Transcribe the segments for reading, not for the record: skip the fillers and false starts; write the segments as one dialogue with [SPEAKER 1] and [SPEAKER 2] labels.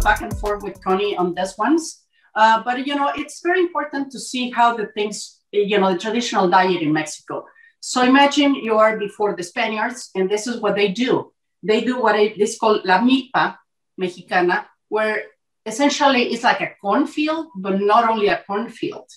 [SPEAKER 1] back and forth with Connie on this ones. But, you know, it's very important to see how the things, you know, the traditional diet in Mexico. So imagine you are before the Spaniards, and this is what they do. They do what is called la milpa mexicana, where essentially it's like a cornfield, but not only a cornfield.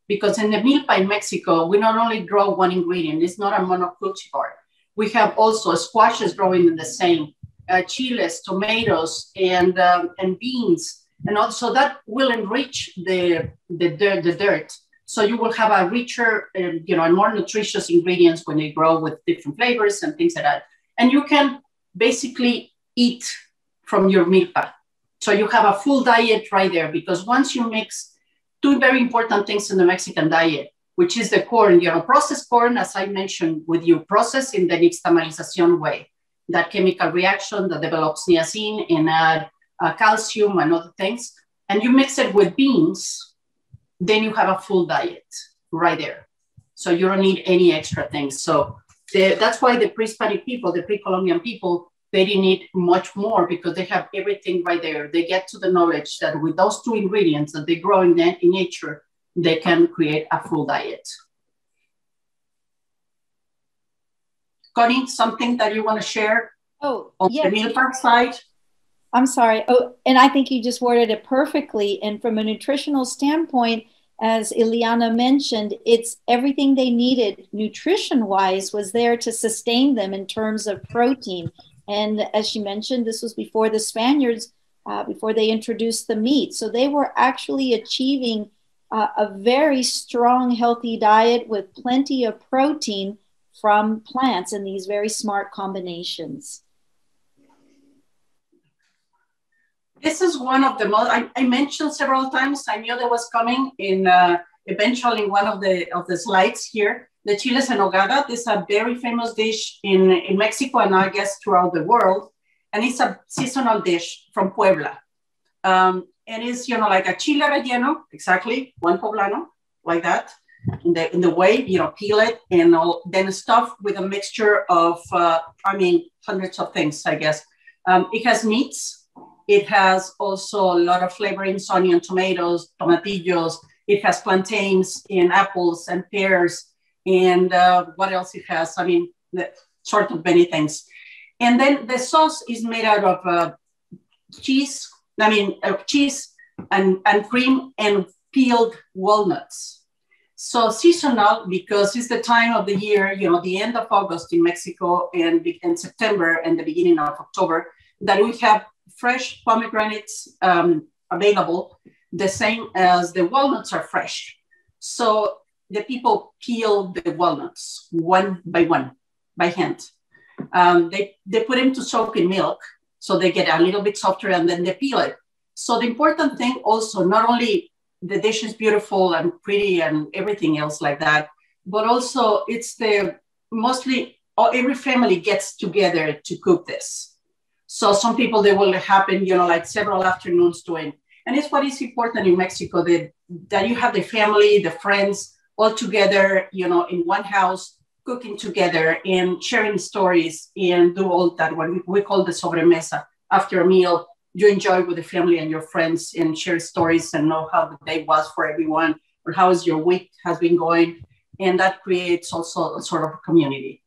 [SPEAKER 1] Because in the milpa in Mexico, we not only grow one ingredient, it's not a monocultivar. We have also squashes growing in the same, chiles, tomatoes, and beans. And also that will enrich the dirt. So you will have a richer, you know, and more nutritious ingredients when they grow with different flavors and things like that. And you can basically eat from your milpa. So you have a full diet right there, because once you mix two very important things in the Mexican diet, which is the corn, you know, processed corn, as I mentioned with you, processed in the nixtamalización way, that chemical reaction that develops niacin and calcium and other things, and you mix it with beans, then you have a full diet right there. So you don't need any extra things. So that's why the pre-Hispanic people, the pre-Columbian people, they didn't need much more, because they have everything right there. They get to the knowledge that with those two ingredients that they grow in nature, they can create a full diet. Connie, something that you want to share on the meal prep side?
[SPEAKER 2] I'm sorry. Oh, and I think you just worded it perfectly. And from a nutritional standpoint, as Iliana mentioned, it's everything they needed nutrition-wise was there to sustain them in terms of protein. And as she mentioned, this was before the Spaniards, before they introduced the meat. So they were actually achieving a very strong, healthy diet with plenty of protein from plants in these very smart combinations.
[SPEAKER 1] This is one of the most, I mentioned several times, I knew that was coming in eventually in one of the slides here, the chiles en nogada. This is a very famous dish in Mexico and I guess throughout the world. And it's a seasonal dish from Puebla. And it's, you know, like a chile relleno, exactly, one poblano, like that, in the way, you know, peel it and then stuffed with a mixture of, hundreds of things, I guess. It has meats. It has also a lot of flavorings, onion, tomatoes, tomatillos. It has plantains and apples and pears. And what else it has? I mean, sort of many things. And then the sauce is made out of cheese and cream and peeled walnuts. So seasonal, because it's the time of the year, you know, the end of August in Mexico and in September and the beginning of October, that we have fresh pomegranates available, the same as the walnuts are fresh. So the people peel the walnuts one by hand. They put them to soak in milk, so they get a little bit softer, and then they peel it. So the important thing also, not only the dish is beautiful and pretty and everything else like that, but also it's every family gets together to cook this. So some people, they will happen, you know, like several afternoons doing. And it's what is important in Mexico, that you have the family, the friends all together, you know, in one house, cooking together and sharing stories and do all that, what we call the sobremesa. After a meal, you enjoy with the family and your friends and share stories and know how the day was for everyone, or how is your week has been going. And that creates also a sort of community.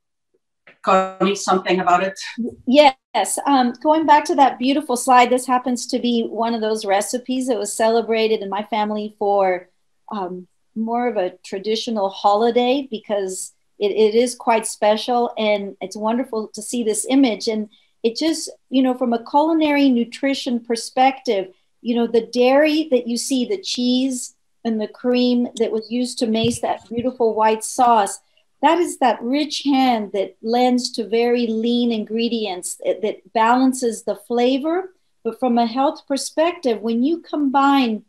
[SPEAKER 1] Connie, something about it?
[SPEAKER 2] Yes. Going back to that beautiful slide, this happens to be one of those recipes that was celebrated in my family for more of a traditional holiday, because it is quite special, and it's wonderful to see this image. And it just, you know, from a culinary nutrition perspective, you know, the dairy that you see, the cheese and the cream that was used to make that beautiful white sauce, that is that rich hand that lends to very lean ingredients that balances the flavor. But from a health perspective, when you combine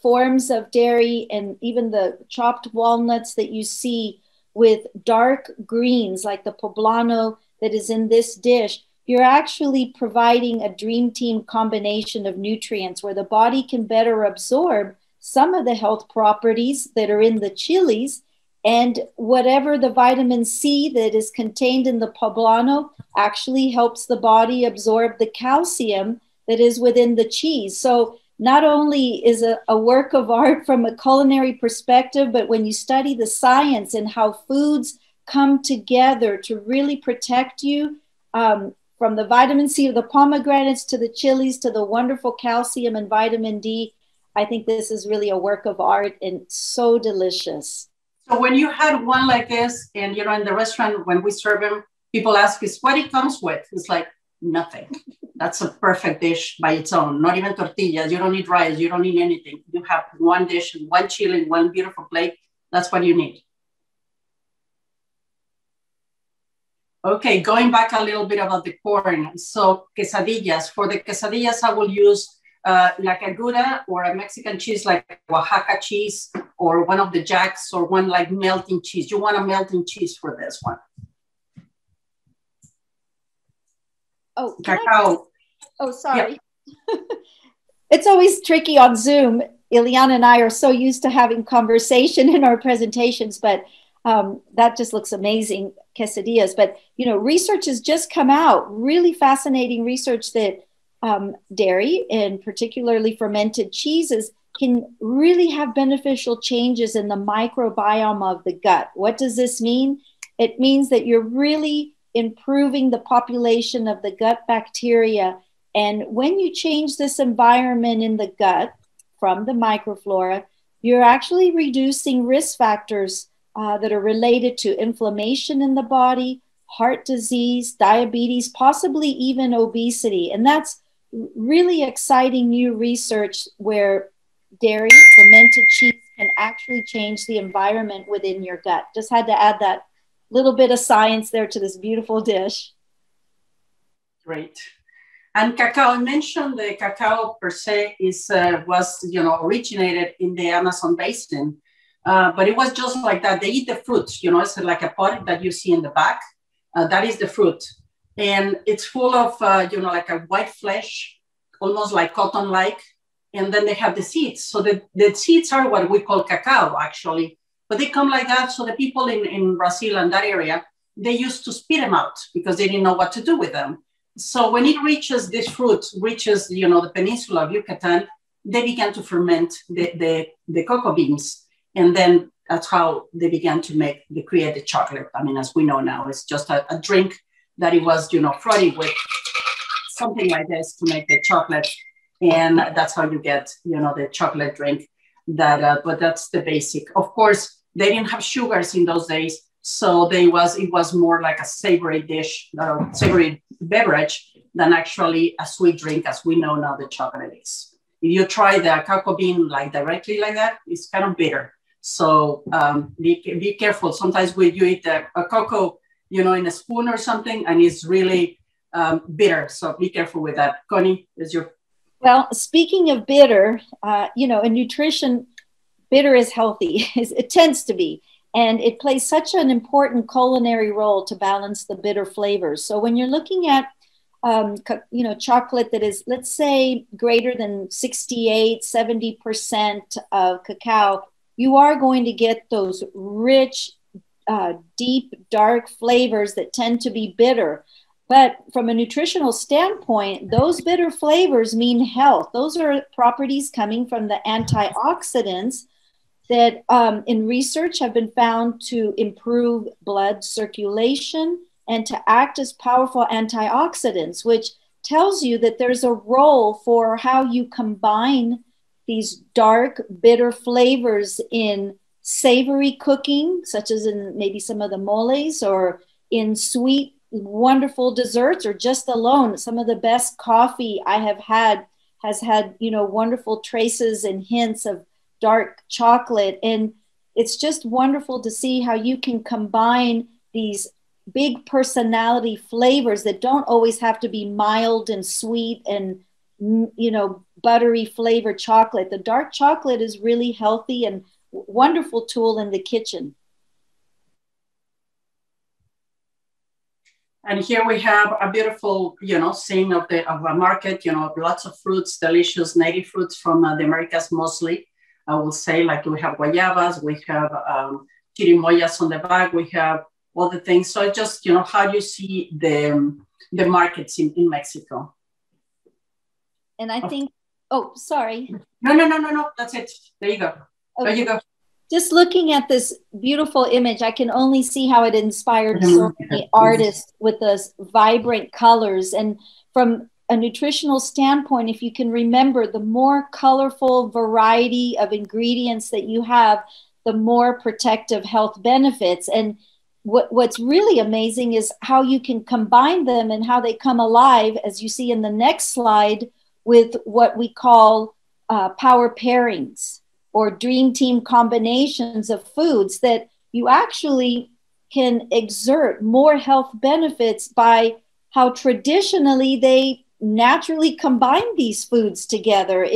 [SPEAKER 2] forms of dairy and even the chopped walnuts that you see with dark greens like the poblano that is in this dish, you're actually providing a dream team combination of nutrients where the body can better absorb some of the health properties that are in the chilies, and whatever the vitamin C that is contained in the poblano actually helps the body absorb the calcium that is within the cheese. So not only is a work of art from a culinary perspective, but when you study the science and how foods come together to really protect you, from the vitamin C of the pomegranates to the chilies to the wonderful calcium and vitamin D, I think this is really a work of art and so delicious.
[SPEAKER 1] So when you had one like this, and you know, in the restaurant, when we serve them, people ask us what it comes with. It's like nothing. That's a perfect dish by its own. Not even tortillas. You don't need rice. You don't need anything. You have one dish, one chili, one beautiful plate. That's what you need. Okay, going back a little bit about the corn. So quesadillas. For the quesadillas, I will use like a Gouda or a Mexican cheese like Oaxaca cheese or one of the jacks or one like melting cheese. You want a melting cheese for this one.
[SPEAKER 2] Oh,
[SPEAKER 1] cacao.
[SPEAKER 2] Oh, sorry. Yeah. It's always tricky on Zoom. Iliana and I are so used to having conversation in our presentations, but that just looks amazing, quesadillas. But, you know, research has just come out, really fascinating research that dairy and particularly fermented cheeses can really have beneficial changes in the microbiome of the gut. What does this mean? It means that you're really improving the population of the gut bacteria. And when you change this environment in the gut from the microflora, you're actually reducing risk factors that are related to inflammation in the body, heart disease, diabetes, possibly even obesity. And that's really exciting new research where dairy, fermented cheese can actually change the environment within your gut. Just had to add that little bit of science there to this beautiful dish.
[SPEAKER 1] Great. And cacao, I mentioned the cacao per se was, you know, originated in the Amazon basin, but it was just like that. They eat the fruit, you know, it's like a pod that you see in the back. That is the fruit. And it's full of, you know, like a white flesh, almost like cotton-like. And then they have the seeds. So the seeds are what we call cacao, actually. But they come like that. So the people in Brazil and that area, they used to spit them out because they didn't know what to do with them. So when it reaches this fruit, reaches, you know, the peninsula of Yucatan, they began to ferment the cocoa beans. And then that's how they began to create the chocolate. I mean, as we know now, it's just a drink that it was, you know, frothy with something like this to make the chocolate. And that's how you get, you know, the chocolate drink. But that's the basic. Of course, they didn't have sugars in those days. So it was more like a savory dish, savory beverage than actually a sweet drink as we know now the chocolate is. If you try the cocoa bean like directly like that, it's kind of bitter. So be careful. Sometimes when you eat a cocoa, you know, in a spoon or something, and it's really bitter. So be careful with that. Connie, is your...
[SPEAKER 2] Well, speaking of bitter, you know, in nutrition, bitter is healthy. It tends to be. And it plays such an important culinary role to balance the bitter flavors. So when you're looking at, you know, chocolate that is, let's say, greater than 68, 70% of cacao, you are going to get those rich, deep, dark flavors that tend to be bitter. But from a nutritional standpoint, those bitter flavors mean health. Those are properties coming from the antioxidants that in research have been found to improve blood circulation and to act as powerful antioxidants, which tells you that there's a role for how you combine these dark, bitter flavors in savory cooking, such as in maybe some of the moles, or in sweet, wonderful desserts, or just alone. Some of the best coffee I have had has had, you know, wonderful traces and hints of dark chocolate. And it's just wonderful to see how you can combine these big personality flavors that don't always have to be mild and sweet and, you know, buttery flavored chocolate. The dark chocolate is really healthy and wonderful tool in the kitchen.
[SPEAKER 1] And here we have a beautiful, you know, scene of a market, you know, lots of fruits, delicious native fruits from the Americas mostly. I will say, like, we have guayabas, we have chirimoyas on the back, we have all the things. So just, you know, how you see the markets in Mexico.
[SPEAKER 2] And I think, oh, sorry.
[SPEAKER 1] No. That's it. There you go.
[SPEAKER 2] Okay.
[SPEAKER 1] There you go.
[SPEAKER 2] Just looking at this beautiful image, I can only see how it inspired so many artists with those vibrant colors. And from a nutritional standpoint, if you can remember, the more colorful variety of ingredients that you have, the more protective health benefits. And what's really amazing is how you can combine them and how they come alive, as you see in the next slide, with what we call power pairings or dream team combinations of foods that you actually can exert more health benefits by how traditionally they naturally combine these foods together.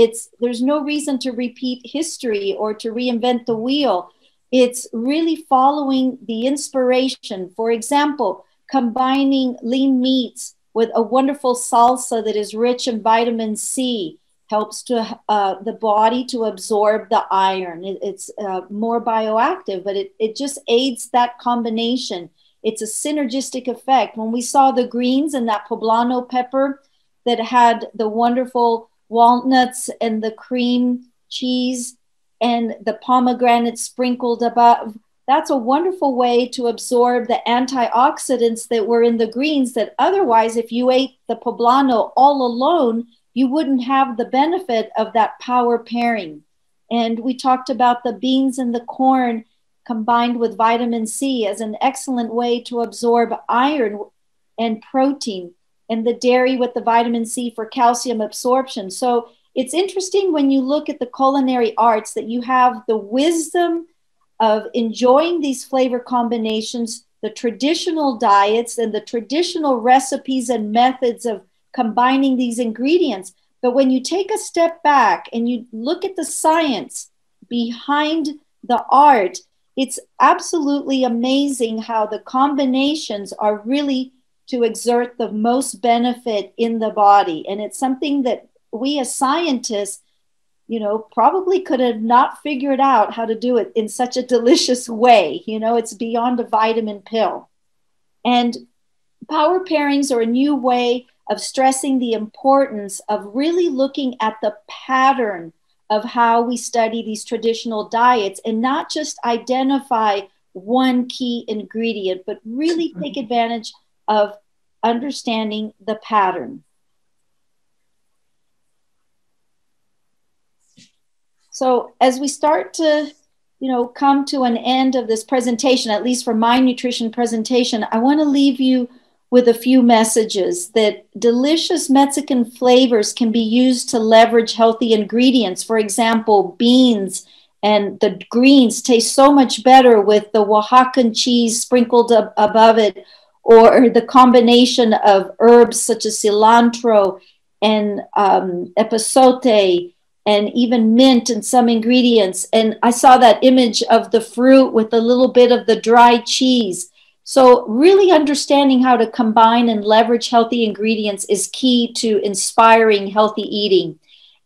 [SPEAKER 2] There's no reason to repeat history or to reinvent the wheel. It's really following the inspiration. For example, combining lean meats with a wonderful salsa that is rich in vitamin C helps to the body to absorb the iron. It's more bioactive, but it just aids that combination. It's a synergistic effect. When we saw the greens and that poblano pepper that had the wonderful walnuts and the cream cheese and the pomegranate sprinkled above, that's a wonderful way to absorb the antioxidants that were in the greens that otherwise, if you ate the poblano all alone, you wouldn't have the benefit of that power pairing. And we talked about the beans and the corn combined with vitamin C as an excellent way to absorb iron and protein, and the dairy with the vitamin C for calcium absorption. So it's interesting when you look at the culinary arts that you have the wisdom of enjoying these flavor combinations, the traditional diets and the traditional recipes and methods of combining these ingredients. But when you take a step back and you look at the science behind the art, it's absolutely amazing how the combinations are really to exert the most benefit in the body. And it's something that we as scientists, probably could have not figured out how to do it in such a delicious way. It's beyond a vitamin pill. And power pairings are a new way of stressing the importance of really looking at the pattern of how we study these traditional diets and not just identify one key ingredient, but really take advantage of understanding the pattern. So as we start to, come to an end of this presentation, at least for my nutrition presentation, I want to leave you with a few messages that delicious Mexican flavors can be used to leverage healthy ingredients. For example, beans and the greens taste so much better with the Oaxacan cheese sprinkled above it, or the combination of herbs such as cilantro and epazote and even mint and some ingredients. And I saw that image of the fruit with a little bit of the dry cheese. So really understanding how to combine and leverage healthy ingredients is key to inspiring healthy eating.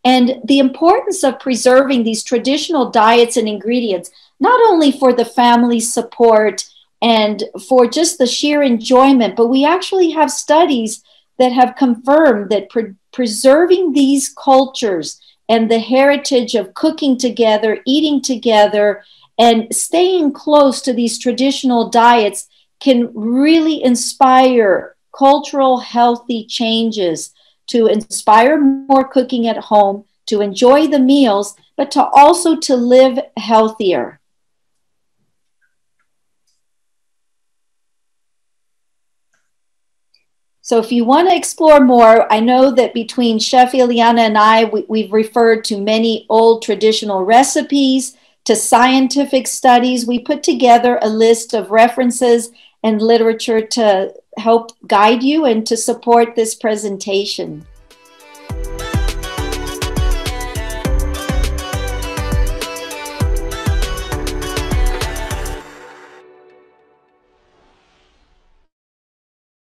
[SPEAKER 2] And the importance of preserving these traditional diets and ingredients, not only for the family support and for just the sheer enjoyment, but we actually have studies that have confirmed that preserving these cultures and the heritage of cooking together, eating together, and staying close to these traditional diets can really inspire cultural healthy changes to inspire more cooking at home, to enjoy the meals, but to also to live healthier. So if you want to explore more, I know that between Chef Iliana and I, we've referred to many old traditional recipes, to scientific studies. We put together a list of references and literature to help guide you and to support this presentation.